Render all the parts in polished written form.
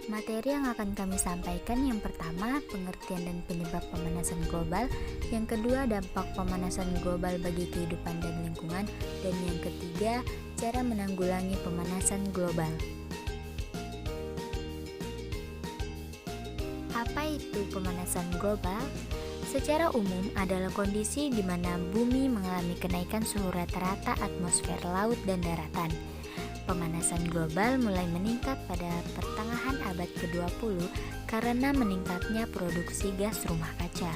Materi yang akan kami sampaikan yang pertama, pengertian dan penyebab pemanasan global, yang kedua, dampak pemanasan global bagi kehidupan dan lingkungan, dan yang ketiga, cara menanggulangi pemanasan global. Apa itu pemanasan global? Secara umum adalah kondisi di mana bumi mengalami kenaikan suhu rata-rata atmosfer laut dan daratan. Pemanasan global mulai meningkat pada pertengahan abad ke-20 karena meningkatnya produksi gas rumah kaca.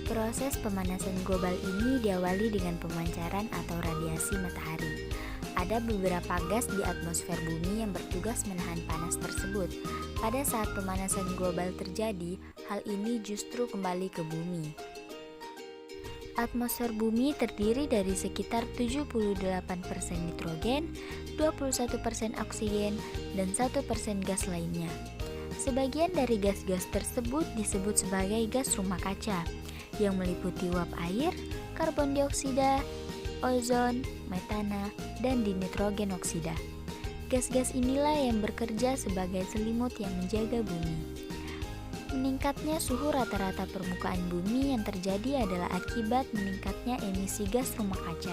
Proses pemanasan global ini diawali dengan pemancaran atau radiasi matahari. Ada beberapa gas di atmosfer bumi yang bertugas menahan panas tersebut. Pada saat pemanasan global terjadi, hal ini justru kembali ke bumi. Atmosfer bumi terdiri dari sekitar 78% nitrogen, 21% oksigen, dan 1% gas lainnya. Sebagian dari gas-gas tersebut disebut sebagai gas rumah kaca, yang meliputi uap air, karbon dioksida, ozon, metana, dan dinitrogen oksida. Gas-gas inilah yang bekerja sebagai selimut yang menjaga bumi. Meningkatnya suhu rata-rata permukaan bumi yang terjadi adalah akibat meningkatnya emisi gas rumah kaca.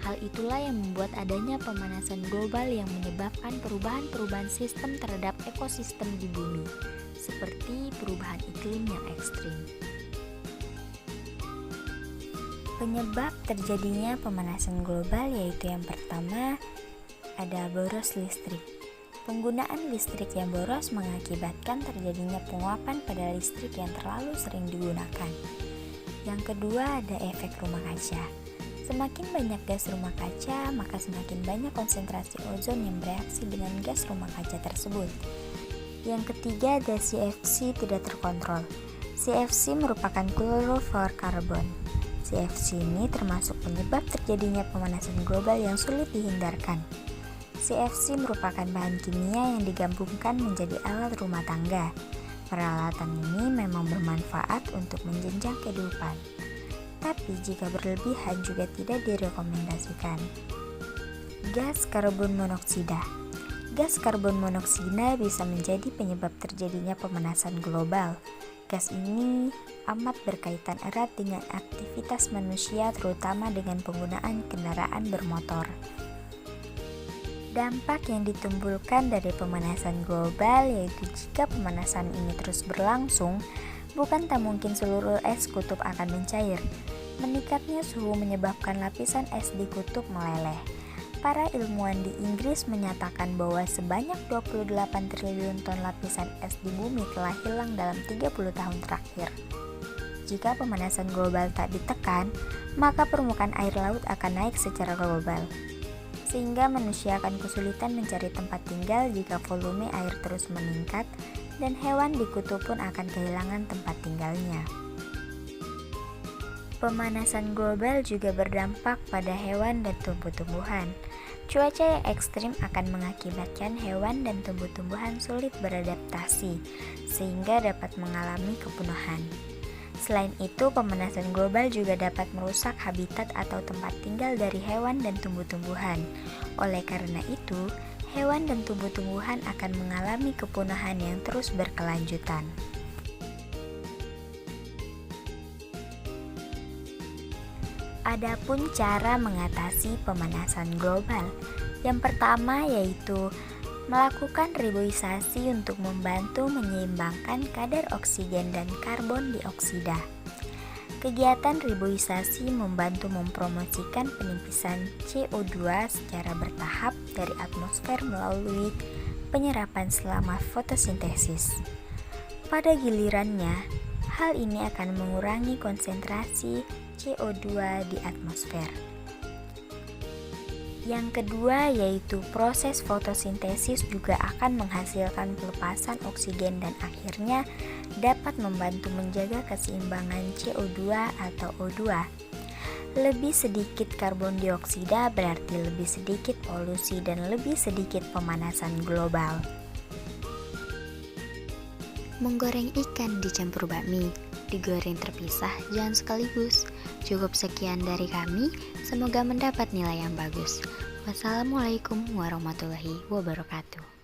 Hal itulah yang membuat adanya pemanasan global yang menyebabkan perubahan-perubahan sistem terhadap ekosistem di bumi, seperti perubahan iklim yang ekstrim. Penyebab terjadinya pemanasan global yaitu yang pertama, ada boros listrik. Penggunaan listrik yang boros mengakibatkan terjadinya penguapan pada listrik yang terlalu sering digunakan. Yang kedua, ada efek rumah kaca. Semakin banyak gas rumah kaca, maka semakin banyak konsentrasi ozon yang bereaksi dengan gas rumah kaca tersebut. Yang ketiga, ada CFC tidak terkontrol. CFC merupakan klorofluorkarbon. CFC ini termasuk penyebab terjadinya pemanasan global yang sulit dihindarkan. CFC merupakan bahan kimia yang digabungkan menjadi alat rumah tangga. Peralatan ini memang bermanfaat untuk menjenjang kehidupan, tapi jika berlebihan juga tidak direkomendasikan. Gas karbon monoksida. Gas karbon monoksida bisa menjadi penyebab terjadinya pemanasan global. Gas ini amat berkaitan erat dengan aktivitas manusia, terutama dengan penggunaan kendaraan bermotor. Dampak yang ditimbulkan dari pemanasan global yaitu jika pemanasan ini terus berlangsung, bukan tak mungkin seluruh es kutub akan mencair. Meningkatnya suhu menyebabkan lapisan es di kutub meleleh. Para ilmuwan di Inggris menyatakan bahwa sebanyak 28 triliun ton lapisan es di bumi telah hilang dalam 30 tahun terakhir. Jika pemanasan global tak ditekan, maka permukaan air laut akan naik secara global, sehingga manusia akan kesulitan mencari tempat tinggal jika volume air terus meningkat, dan hewan di kutub pun akan kehilangan tempat tinggalnya. Pemanasan global juga berdampak pada hewan dan tumbuh-tumbuhan. Cuaca yang ekstrim akan mengakibatkan hewan dan tumbuh-tumbuhan sulit beradaptasi, sehingga dapat mengalami kepunahan. Selain itu, pemanasan global juga dapat merusak habitat atau tempat tinggal dari hewan dan tumbuh-tumbuhan. Oleh karena itu, hewan dan tumbuh-tumbuhan akan mengalami kepunahan yang terus berkelanjutan. Adapun cara mengatasi pemanasan global, yang pertama yaitu melakukan riboisasi untuk membantu menyeimbangkan kadar oksigen dan karbon dioksida. Kegiatan riboisasi membantu mempromosikan penipisan CO2 secara bertahap dari atmosfer melalui penyerapan selama fotosintesis. Pada gilirannya, hal ini akan mengurangi konsentrasi CO2 di atmosfer. Yang kedua yaitu proses fotosintesis juga akan menghasilkan pelepasan oksigen dan akhirnya dapat membantu menjaga keseimbangan CO2 atau O2. Lebih sedikit karbon dioksida berarti lebih sedikit polusi dan lebih sedikit pemanasan global. Menggoreng ikan dicampur bakmi, digoreng terpisah jangan sekaligus. Cukup sekian dari kami, semoga mendapat nilai yang bagus. Wassalamualaikum warahmatullahi wabarakatuh.